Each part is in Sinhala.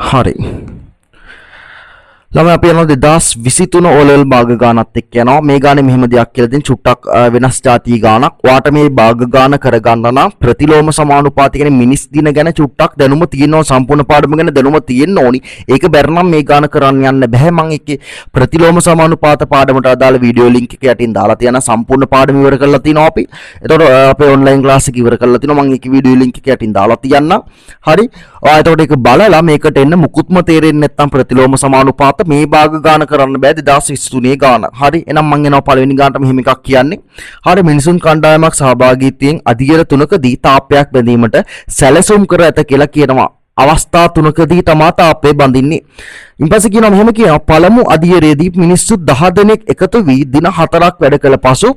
හරි. ළමයි අපි යනවා 2023 O level භාග ගානත් එක්ක යනවා. මේ ගානේ මෙහෙම දෙයක් කියලා දෙන චුට්ටක් වෙනස් જાතිය ගානක්. ඔයාට මේ භාග ගාන කරගන්න නම් ප්‍රතිලෝම සමානුපාතය කියන්නේ මිනිස් දින ගැන චුට්ටක් දැනුම තියෙනවා, සම්පූර්ණ පාඩම ගැන දැනුම තියෙන්න ඕනි. ඒක බැරි නම් මේ ගාන කරන්න යන්න බෑ. මම ඒකේ ප්‍රතිලෝම සමානුපාත පාඩමට අදාළ වීඩියෝ ලින්ක් එක යටින් දාලා තියෙනවා. සම්පූර්ණ පාඩම ඉවර කරලා තිනවා අපි. එතකොට අපේ ඔන්ලයින් ක්ලාස් එක ඉවර කරලා තිනවා. මම ඒකේ වීඩියෝ ලින්ක් එක යටින් දාලා තියන්නම්. හරි. ඔයා එතකොට ඒක බලලා මේකට එන්න මුකුත්ම තේරෙන්නේ නැත්නම් ප්‍රතිලෝම සමානුපාත මේ භාග ගාන කරන්න බෑ 2023 ගාන. හරි. එහෙනම් මම එනවා පළවෙනි ගානට මෙහෙම එකක් කියන්නේ. හරි. මිනිසුන් කණ්ඩායමක් සහභාගීත්වයෙන් අධියර තුනකදී තාපයක් බැඳීමට සැලසුම් කර ඇත කියලා කියනවා. අවස්ථා තුනකදී තමා තාපය බඳින්නේ. ඊපස්සේ කියනවා මෙහෙම කියනවා පළමු අධියරේදී මිනිස්සු 10 දෙනෙක් එකතු වී දින 4ක් වැඩ කළ පසු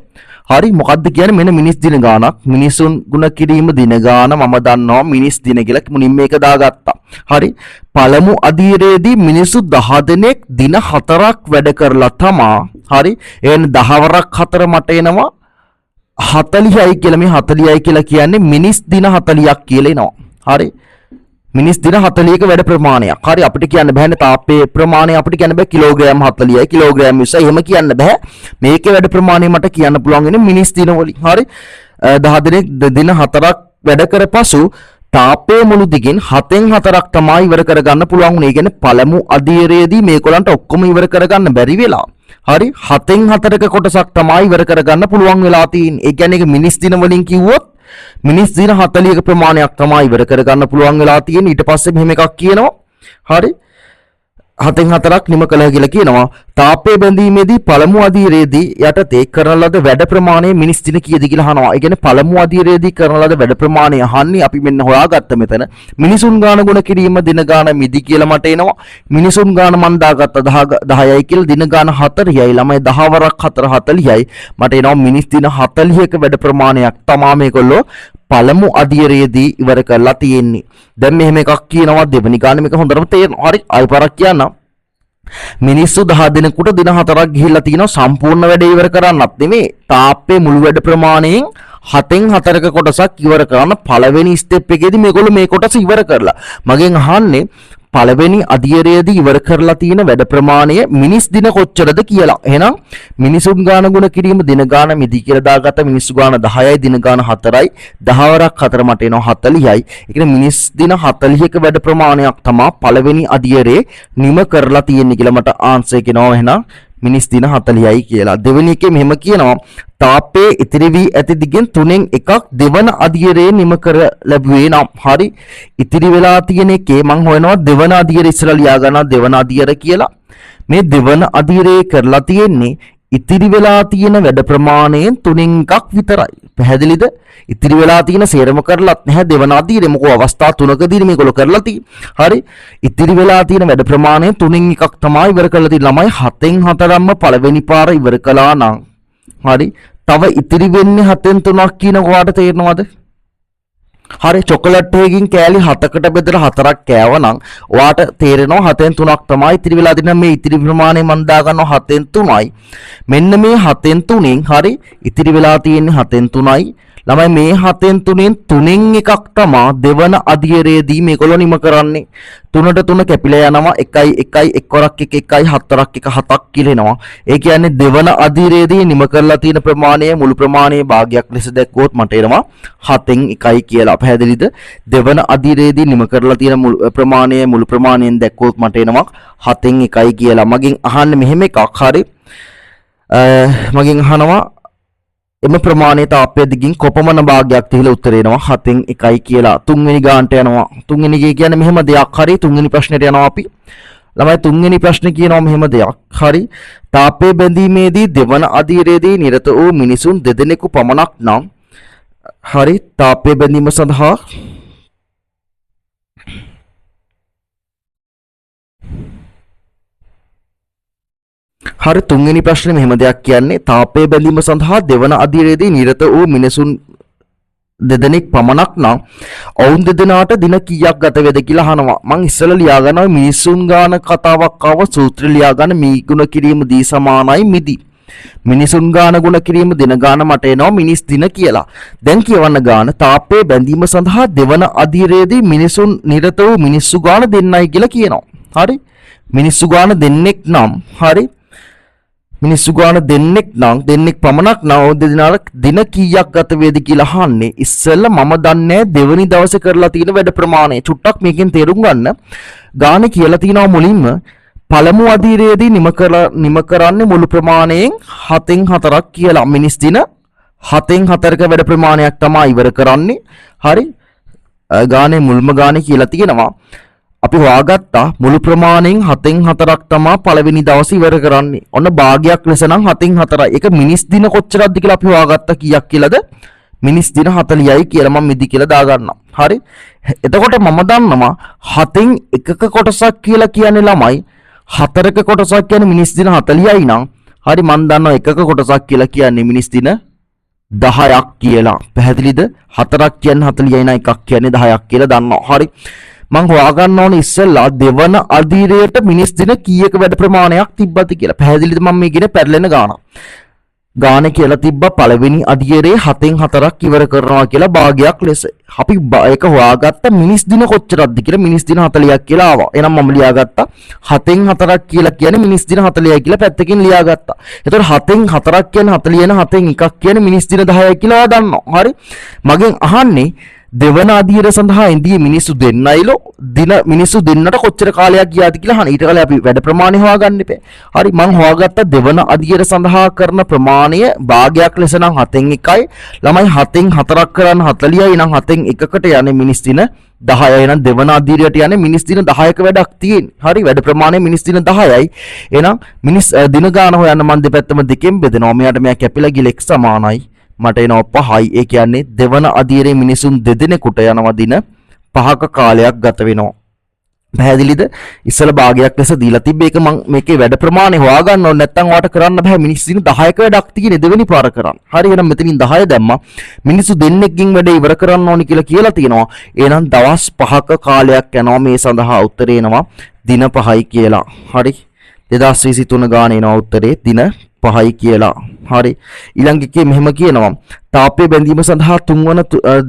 හරි මොකද්ද කියන්නේ මෙන්න මිනිස් දින ගානක් මිනිසුන් ගුණ කිරීම දින ගාන මම දන්නවා මිනිස් දින කියලා මුලින්ම මේක දාගත්තා. හරි පළමු අධීරයේදී මිනිස්සු 10 දෙනෙක් දින 4ක් වැඩ කරලා තමා හරි එන 10 වරක් 4 මට එනවා 40යි කියලා මේ 40යි කියලා කියන්නේ මිනිස් දින 40ක් කියලා එනවා. හරි මිනිස් දින 40ක වැඩ ප්‍රමාණයක්. හරි අපිට කියන්න බෑනේ තාපයේ ප්‍රමාණය අපිට කියන්න බෑ කිලෝග්‍රෑම් 40යි කිලෝග්‍රෑම් 20යි එහෙම කියන්න බෑ. මේකේ වැඩ ප්‍රමාණය මට කියන්න පුළුවන් වෙන්නේ මිනිස් දින වලින්. හරි 10 දිනක් දින 4ක් වැඩ කරපසු තාපයේ මුළු දිගින් 7න් 4ක් තමයි ඉවර කරගන්න පුළුවන් උනේ. ඒ කියන්නේ පළමු අධීරයේදී මේගොල්ලන්ට ඔක්කොම ඉවර කරගන්න බැරි වෙලා. හරි 7න් 4ක කොටසක් තමයි ඉවර කරගන්න පුළුවන් වෙලා තියෙන්නේ. ඒ කියන්නේ ඒක මිනිස් දින වලින් කිව්වොත් මිනිස් දින 40ක ප්‍රමාණයක් තමයි ඉවර කරගන්න පුළුවන් වෙලා තියෙන්නේ. ඊට පස්සේ මෙහෙම එකක් කියනවා. හරි 7න් 4ක් නිම කළා කියලා කියනවා. තාපයේ බැඳීමේදී පළමු අධීරයේදී යටතේ කරන ලද වැඩ ප්‍රමාණය මිනිස් දින කීයද කියලා අහනවා. ඒ කියන්නේ පළමු අධීරයේදී කරන ලද වැඩ ප්‍රමාණය අහන්නේ අපි මෙන්න හොයාගත්ත මෙතන. මිනිසුන් ගාන ගුණ කිරීම දින ගාන මිදි කියලා මට එනවා. මිනිසුන් ගාන මන් දාගත්ත 10යි කියලා දින ගාන 4යි ළමයි 10 වරක් 4 40යි මට එනවා මිනිස් දින 40ක වැඩ ප්‍රමාණයක් තමා මේගොල්ලෝ පළමු අධීරයේදී ඉවර කරලා තියෙන්නේ. දැන් මෙහෙම එකක් කියනවා දෙවෙනි ගානේ මේක හොඳටම තේරෙනවා. හරි ආයි පාරක් කියන්න. මිනිස්සු 10 දිනකට දින 4ක් ගිහිල්ලා තිනවා සම්පූර්ණ වැඩ ඉවර කරන්නත් නෙමෙයි තාප්පේ මුළු වැඩ ප්‍රමාණයෙන් 7න් 4ක කොටසක් ඉවර කරන්න පළවෙනි ස්ටෙප් එකේදී මේගොල්ලෝ මේ කොටස ඉවර කරලා මගෙන් අහන්නේ පළවෙනි අධීරයේදී ඉවර කරලා තියෙන වැඩ ප්‍රමාණය මිනිස් දින කොච්චරද කියලා. එහෙනම් මිනිසුන් ගාන ගුණ කිරීම දින ගාන මිදි කියලා දාගත්ත මිනිස්සු ගාන 10යි දින ගාන 4යි 10 වරක් 4 මට එනවා 40යි. ඒ කියන්නේ මිනිස් දින 40ක වැඩ ප්‍රමාණයක් තමයි පළවෙනි අධීරයේ නිම කරලා තියෙන්නේ කියලා මට ආන්සර් කියනවා. එහෙනම් මිනිස් දින 40යි කියලා. දෙවෙනි එකේ මෙහෙම කියනවා තාපයේ ඉතිරි වී ඇති දිගෙන් 3න් එකක් දෙවන අධීරයේ නිම කර ලැබුවේ නම්. හරි ඉතිරි වෙලා තියෙන එකේ මම හොයනවා දෙවන අධීරය ඉස්සලා ලියා ගන්නවා දෙවන අධීරය කියලා. මේ දෙවන අධීරයේ කරලා තියෙන්නේ ඉතිරි වෙලා තියෙන වැඩ ප්‍රමාණයෙන් 3න් එකක් විතරයි. පැහැදිලිද? ඉතිරි වෙලා තියෙන සේරම කරලත් නැහැ දෙවන අධීරේ. මොකෝ අවස්ථා 3කදී මේගොල්ලෝ කරලා තියෙන්නේ. හරි ඉතිරි වෙලා තියෙන වැඩ ප්‍රමාණයෙන් 3න් එකක් තමයි ඉවර කරලා තියෙන්නේ. ළමයි 7න් 4ක්ම පළවෙනි පාර ඉවර කළා නම් හරි තව ඉතිරි වෙන්නේ 7න් 3ක් කියනකොට ඔයාලට තේරෙනවද? හරි චොකලට් එකකින් කෑලි 7කට බෙදලා 4ක් කෑවනම් ඔයාට තේරෙනවා 7න් 3ක් තමයි ඉතිරි වෙලා තියෙන මේ ඉතිරි ප්‍රමාණය මම දා ගන්නවා 7න් 3යි. මෙන්න මේ 7න් 3න් හරි ඉතිරි වෙලා තියෙන්නේ 7න් 3යි. ළමයි මේ 7න් 3න් එකක් තමයි දෙවන අධීරයේදී මේගොල්ලෝ නිම කරන්නේ. 3ට 3 කැපිලා යනවා 1යි 1යි 1 වරක් 1 1යි 4ක් 1 7ක් කියලා එනවා. ඒ කියන්නේ දෙවන අධීරයේදී නිම කරලා තියෙන ප්‍රමාණය මුළු ප්‍රමාණයේ භාගයක් ලෙස දැක්වුවොත් මට එනවා 7න් 1යි කියලා. පැහැදිලිද? දෙවන අධීරයේදී නිම කරලා තියෙන ප්‍රමාණය මුළු ප්‍රමාණයෙන් දැක්වුවොත් මට එනවා 7න් 1යි කියලා. මගෙන් අහන්න මෙහෙම එකක්. හරි මගෙන් අහනවා එම ප්‍රමාණය තාපය දිගින් කොපමණ භාගයක් තියලා උත්තර එනවා 7න් 1යි කියලා. තුන්වෙනි ගානට යනවා. තුන්වෙනි ගේ කියන්නේ මෙහෙම දෙයක්. හරි තුන්වෙනි ප්‍රශ්නෙට යනවා අපි. ළමයි තුන්වෙනි ප්‍රශ්නේ කියනවා මෙහෙම දෙයක්. හරි තාපයේ බැඳීමේදී දෙවන අධීරයේදී නිරත වූ මිනිසුන් දෙදෙනෙකු පමණක් නම් හරි තාපයේ බැඳීම සඳහා හරි තුන්වෙනි ප්‍රශ්නේ මෙහෙම දෙයක් කියන්නේ තාපයේ බැඳීම සඳහා දෙවන අධීරයේදී නිරත වූ මිනිසුන් දෙදෙනෙක් පමණක් නම් ඔවුන් දෙදෙනාට දින කීයක් ගත වේද කියලා අහනවා. මං ඉස්සෙල්ලා ලියා ගන්නවා මිනිසුන් ගාන කතාවක් ආව සූත්‍රය ලියා ගන්න මේ ගුණ කිරීම දී සමානයි මිදි. මිනිසුන් ගාන ගුණ කිරීම දින ගාන මට එනවා මිනිස් දින කියලා. දැන් කියවන්න ගාන තාපයේ බැඳීම සඳහා දෙවන අධීරයේදී මිනිසුන් නිරත වූ මිනිස්සු ගාන දෙන්නයි කියලා කියනවා. හරි? මිනිස්සු ගාන දෙන්නෙක් නම් හරි මිනිස්සු ගාන දෙන්නෙක් පමණක් නම් දින කීයක් ගත වේද කියලා අහන්නේ. ඉස්සෙල්ලා මම දන්නේ දෙවනි දවසේ කරලා තියෙන වැඩ ප්‍රමාණය. චුට්ටක් මේකෙන් තේරුම් ගන්න. ගාන කියලා තියෙනවා මුලින්ම පළමු අධීරයේදී නිම කරන්නේ මුළු ප්‍රමාණයෙන් 7න් 4ක් කියලා. මිනිස් දින 7න් 4ක වැඩ ප්‍රමාණයක් තමයි ඉවර කරන්නේ. හරි? ගානේ මුල්ම ගානේ කියලා තියෙනවා. අපි හොයාගත්තා මුළු ප්‍රමාණයෙන් 7න් 4ක් තමයි පළවෙනි දවසේ ඉවර කරන්නේ. ඔන්න භාගයක් ලෙස නම් 7න් 4යි. ඒක මිනිස් දින කොච්චරක්ද කියලා අපි හොයාගත්තා කීයක් කියලාද? මිනිස් දින 40යි කියලා මම මිදි කියලා දාගන්නවා. හරි? එතකොට මම දන්නවා 7න් එකක කොටසක් කියලා කියන්නේ ළමයි 4ක කොටසක් කියන්නේ මිනිස් දින 40යි නම් හරි මම දන්නවා එකක කොටසක් කියලා කියන්නේ මිනිස් දින 10ක් කියලා. පැහැදිලිද? 4ක් කියන්නේ 40යි නම් එකක් කියන්නේ 10ක් කියලා දන්නවා. හරි? මං හොයාගන්න ඕනේ ඉස්සෙල්ලා දෙවන අධීරයට මිනිස් දින කීයක වැඩ ප්‍රමාණයක් තිබ්බද කියලා. පැහැදිලිද මම මේ කියන පැටලෙන ගාන. ගාන කියලා තිබ්බ පළවෙනි අධීරයේ 7න් 4ක් ඉවර කරනවා කියලා භාගයක් ලෙස. අපි ඒක හොයාගත්ත මිනිස් දින කොච්චරක්ද කියලා මිනිස් දින 40ක් කියලා ආවා. එහෙනම් මම ලියාගත්තා 7න් 4ක් කියලා කියන්නේ මිනිස් දින 40යි කියලා පැත්තකින් ලියාගත්තා. එතකොට 7න් 4ක් කියන්නේ 40 න 7න් එකක් කියන්නේ මිනිස් දින 10යි කියලා දන්නවා. හරි? මගෙන් අහන්නේ දෙවන අධීර සඳහා ඉන්දිය මිනිස්සු දෙන්නයිලෝ දින මිනිස්සු දෙන්නට කොච්චර කාලයක් ගියාද කියලා අහන. ඊට කලින් අපි වැඩ ප්‍රමාණය හොයාගන්න ඉපේ. හරි මං හොයාගත්ත දෙවන අධීර සඳහා කරන ප්‍රමාණය භාගයක් ලෙස නම් 7න් 1යි. ළමයි 7න් 4ක් කරන්න 40යි නම් 7න් එකකට යන්නේ මිනිස් දින 10යි. නම් දෙවන අධීරයට යන්නේ මිනිස් දින 10ක වැඩක් තියෙන්නේ. හරි වැඩ ප්‍රමාණය මිනිස් දින 10යි. එහෙනම් මිනිස් දින ගාන හොයන්න මන් දෙපැත්තම දෙකෙන් බෙදෙනවා. මෙයාට මෙයා කැපිලා ගිල x සමානයි. මට එනවා 5යි. ඒ කියන්නේ දෙවන අධීරයේ මිනිසුන් දෙදෙනෙකුට යනවා දින 5ක කාලයක් ගත වෙනවා. පැහැදිලිද? ඉස්සල භාගයක් ලෙස දීලා තිබ්බ එක මම මේකේ වැඩ ප්‍රමාණය හොයාගන්න ඕනේ. නැත්නම් ඔයාට කරන්න බෑ. මිනිස් දින 10ක වැඩක් තියෙන දෙවෙනි පාර කරන්න. හරි එහෙනම් මෙතනින් 10 දැම්මා. මිනිස්සු දෙන්නෙක්ගෙන් වැඩ ඉවර කරන්න ඕනි කියලා තියෙනවා. එහෙනම් දවස් 5ක කාලයක් යනවා මේ සඳහා උත්තරේ එනවා දින 5යි කියලා. හරි 2023 ගාන එනවා උත්තරේ දින 5යි කියලා. හරි ඊළඟ එකේ මෙහෙම කියනවා තාපයේ බැඳීම සඳහා 3 වන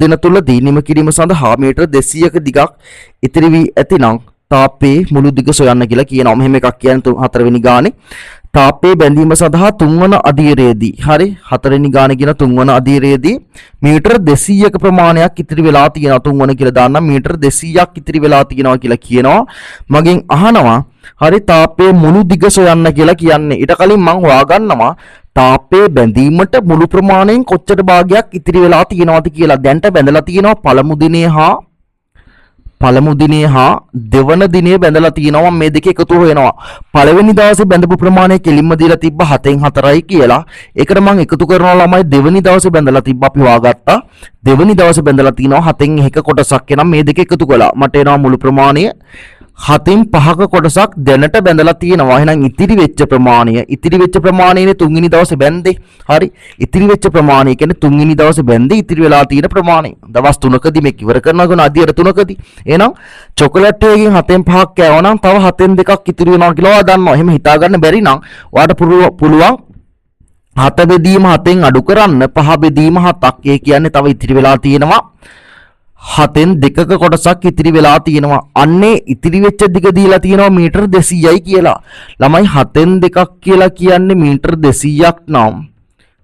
දින තුලදී නිම කිරීම සඳහා මීටර 200ක දිගක් ඉතිරි වී ඇතිනම් තාපයේ මුළු දිග සොයන්න කියලා කියනවා. මෙහෙම එකක් කියන්නේ 4 වෙනි ගානේ තාපයේ බැඳීම සඳහා 3 වන අධීරයේදී හරි 4 වෙනි ගානේ කියන 3 වන අධීරයේදී මීටර 200ක ප්‍රමාණයක් ඉතිරි වෙලා තියෙනවා. 3 වන කියලා දාන්නම් මීටර 200ක් ඉතිරි වෙලා තියෙනවා කියලා කියනවා. මගෙන් අහනවා හරි තාපයේ මුළු දිග සොයන්න කියලා කියන්නේ. ඊට කලින් මම හොයාගන්නවා තාපයේ බැඳීමට මුළු ප්‍රමාණයෙන් කොච්චර භාගයක් ඉතිරි වෙලා තියෙනවද කියලා. දැන්ට බැඳලා තියෙනවා පළමු දිනේ හා දෙවන දිනේ බැඳලා තියෙනවා. මේ දෙක එකතු වෙනවා. පළවෙනි දවසේ බැඳපු ප්‍රමාණය කෙලින්ම දීලා තිබ්බ 7න් 4යි කියලා. ඒකට මම එකතු කරනවා ළමයි දෙවනි දවසේ බැඳලා තිබ්බ අපි හොයාගත්තා. දෙවනි දවසේ බැඳලා තිනවා 7න් 1 කොටසක් එනම් මේ දෙක එකතු කළා. මට එනවා මුළු ප්‍රමාණය 7න් 5ක කොටසක් දැනට බැඳලා තියෙනවා. එහෙනම් ඉතිරි වෙච්ච ප්‍රමාණයනේ තුන්වෙනි දවසේ බැඳේ. හරි ඉතිරි වෙච්ච ප්‍රමාණය කියන්නේ තුන්වෙනි දවසේ බැඳේ ඉතිරි වෙලා තියෙන ප්‍රමාණය. දවස් 3කදී මේක ඉවර කරනවා අධීර 3කදී. එහෙනම් චොකලට් එකකින් 7න් 5ක් කෑවනම් තව 7න් 2ක් ඉතිරි වෙනවා කියලා ඔයා දන්නවා. එහෙම හිතා ගන්න බැරි නම් ඔයාට පුළුවන් 7 බෙදීම 7න් අඩු කරන්න 5 බෙදීම 7ක්. ඒ කියන්නේ තව ඉතිරි වෙලා තියෙනවා 7න් 2ක කොටසක් ඉතිරි වෙලා තියෙනවා. අන්නේ ඉතිරි වෙච්ච දිග දීලා තියෙනවා මීටර 200යි කියලා. ළමයි 7න් 2ක් කියලා කියන්නේ මීටර 200ක් නම්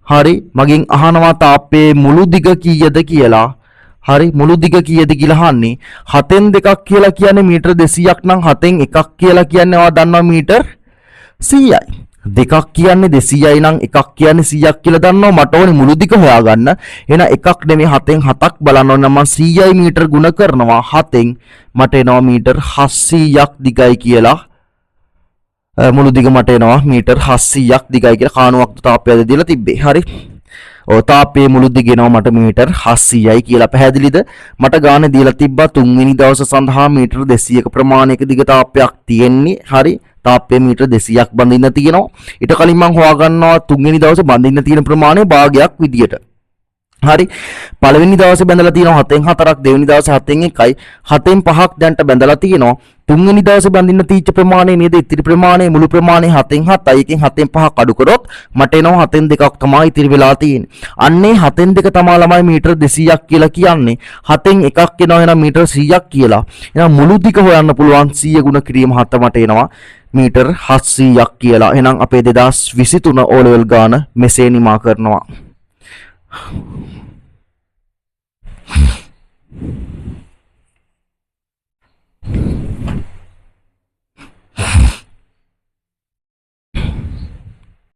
හරි මගෙන් අහනවා තාපයේ මුළු දිග කීයද කියලා. හරි මුළු දිග කීයද කියලා අහන්නේ. 7න් 2ක් කියලා කියන්නේ මීටර 200ක් නම් 7න් 1ක් කියලා කියන්නේ ඔයා දන්නවා මීටර 100යි. දෙකක් කියන්නේ 200යි නම් එකක් කියන්නේ 100ක් කියලා දන්නවා. මට ඕනේ මුළු දිග හොයාගන්න. එහෙනම් එකක් නෙමෙයි 7න් 7ක් බලන්න ඕනේ. මම 100යි මීටර ගුණ කරනවා 7න් මට එනවා මීටර 700ක් දිගයි කියලා. මුළු දිග මට එනවා මීටර 700ක් දිගයි කියලා කාණුවක් තාපයද දීලා තිබ්බේ. හරි ඔය තාපයේ මුළු දිග එනවා මට මීටර 700යි කියලා. පැහැදිලිද? මට ගාන දීලා තිබ්බා 3 වෙනි දවස සඳහා මීටර 200ක ප්‍රමාණයක දිග තාපයක් තියෙන්නේ. හරි තාපයේ මීටර 200ක් බඳින්න තියෙනවා. ඊට කලින් මම හොයාගන්නවා 3 වෙනි දවසේ බඳින්න තියෙන ප්‍රමාණය භාගයක් විදියට. හරි පළවෙනි දවසේ බැඳලා තියෙනවා 7න් 4ක් දෙවෙනි දවසේ 7න් 1යි 7න් 5ක් දැන්ට බැඳලා තියෙනවා තුන්වෙනි දවසේ බඳින්න තීච්ච ප්‍රමාණය නේද ඉතිරි ප්‍රමාණය මුළු ප්‍රමාණය 7න් 7යි එකෙන් 7න් 5ක් අඩු කරොත් මට එනවා 7න් 2ක් තමයි ඉතිරි වෙලා තියෙන්නේ අන්නේ 7න් 2 තමයි ළමයි මීටර 200ක් කියලා කියන්නේ 7න් 1ක් එනවා එහෙනම් මීටර 100ක් කියලා එහෙනම් මුළු දිග හොයන්න පුළුවන් 100 ගුණ කිරීම 7 මට එනවා මීටර 700ක් කියලා එහෙනම් අපේ 2023 O level ගාන මෙසේ නිමා කරනවා